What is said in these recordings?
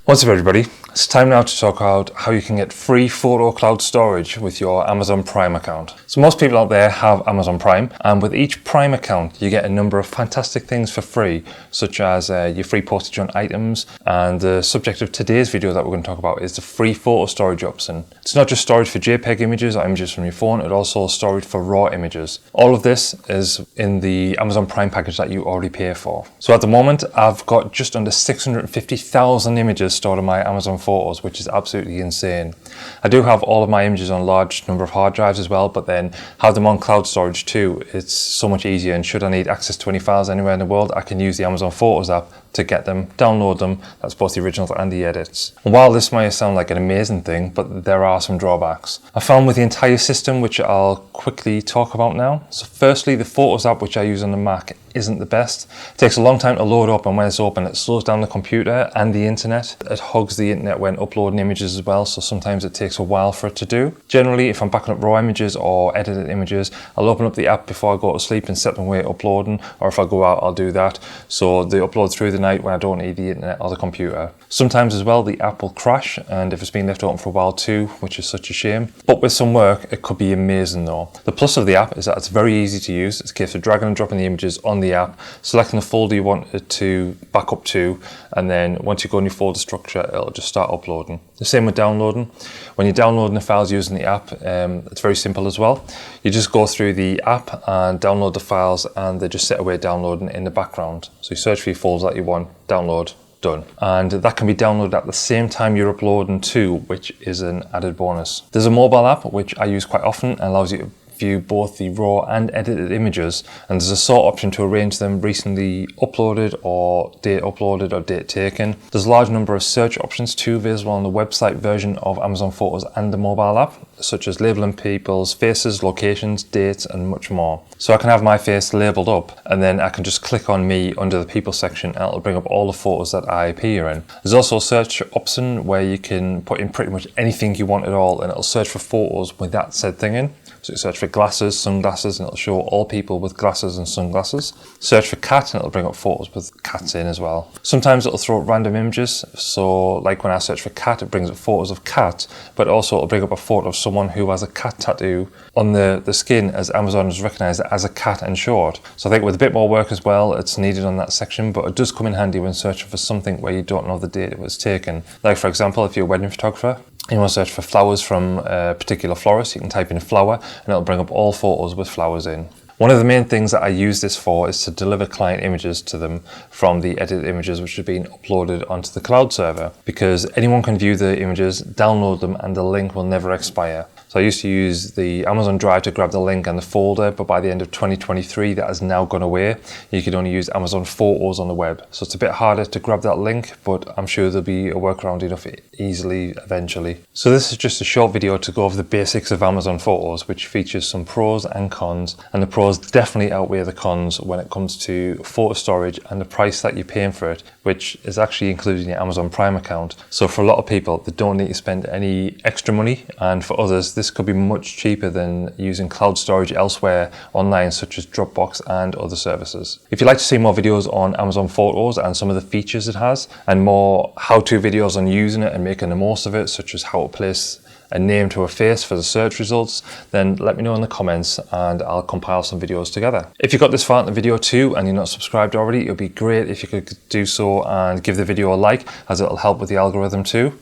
What's up everybody, it's time now to talk about how you can get free photo cloud storage with your Amazon Prime account. So most people out there have Amazon Prime, and with each Prime account you get a number of fantastic things for free, such as your free postage on items, and the subject of today's video that we're going to talk about is the free photo storage option. It's not just storage for JPEG images or images from your phone, it's also storage for RAW images. All of this is in the Amazon Prime package that you already pay for. So at the moment I've got just under 650,000 images stored on my Amazon Photos, which is absolutely insane. I do have all of my images on a large number of hard drives as well, but then have them on cloud storage too. It's so much easier, and should I need access to any files anywhere in the world, I can use the Amazon Photos app to get them, download them. That's both the originals and the edits. And while this might sound like an amazing thing, but there are some drawbacks. I found with the entire system, which I'll quickly talk about now. So firstly, the Photos app, which I use on the Mac, isn't the best. It takes a long time to load up, and when it's open it slows down the computer and the internet. It hogs the internet when uploading images as well, so sometimes it takes a while for it to do. Generally, if I'm backing up raw images or edited images, I'll open up the app before I go to sleep and set them away uploading, or if I go out I'll do that, so they upload through the night when I don't need the internet or the computer. Sometimes as well the app will crash, and if it's been left open for a while too, which is such a shame. But with some work it could be amazing though. The plus of the app is that it's very easy to use. It's a case of dragging and dropping the images on the app, selecting the folder you want it to back up to, and then once you go in your folder structure it'll just start uploading. The same with downloading. When you're downloading the files using the app, it's very simple as well. You just go through the app and download the files, and they just sit away downloading in the background. So you search for your folders that you want, download, done. And that can be downloaded at the same time you're uploading too, which is an added bonus. There's a mobile app which I use quite often and allows you to view both the raw and edited images, and there's a sort option to arrange them recently uploaded or date uploaded or date taken. There's a large number of search options too available on the website version of Amazon Photos and the mobile app, such as labeling people's faces, locations, dates, and much more. So I can have my face labeled up, and then I can just click on me under the people section and it'll bring up all the photos that I appear in. There's also a search option where you can put in pretty much anything you want at all, and it'll search for photos with that said thing in. So you search for glasses, sunglasses, and it'll show all people with glasses and sunglasses. Search for cat, and it'll bring up photos with cats in as well. Sometimes it'll throw up random images, so like when I search for cat, it brings up photos of cat, but also it'll bring up a photo of someone who has a cat tattoo on the skin, as Amazon has recognised it as a cat and short. So I think with a bit more work as well, it's needed on that section, but it does come in handy when searching for something where you don't know the date it was taken. Like for example, if you're a wedding photographer, you want to search for flowers from a particular florist, you can type in flower and it'll bring up all photos with flowers in. One of the main things that I use this for is to deliver client images to them from the edited images which have been uploaded onto the cloud server, because anyone can view the images, download them, and the link will never expire. So I used to use the Amazon Drive to grab the link and the folder, but by the end of 2023 that has now gone away. You can only use Amazon Photos on the web. So it's a bit harder to grab that link, but I'm sure there'll be a workaround enough easily eventually. So this is just a short video to go over the basics of Amazon Photos, which features some pros and cons, and the pros definitely outweigh the cons when it comes to photo storage and the price that you're paying for it, which is actually included in your Amazon Prime account. So for a lot of people, they don't need to spend any extra money, and for others this could be much cheaper than using cloud storage elsewhere online, such as Dropbox and other services. If you'd like to see more videos on Amazon Photos and some of the features it has, and more how-to videos on using it and making the most of it, such as how to place a name to a face for the search results, then let me know in the comments and I'll compile some videos together. If you got this far in the video too and you're not subscribed already, it would be great if you could do so and give the video a like, as it'll help with the algorithm too,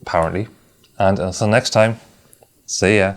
apparently. And until next time, see ya.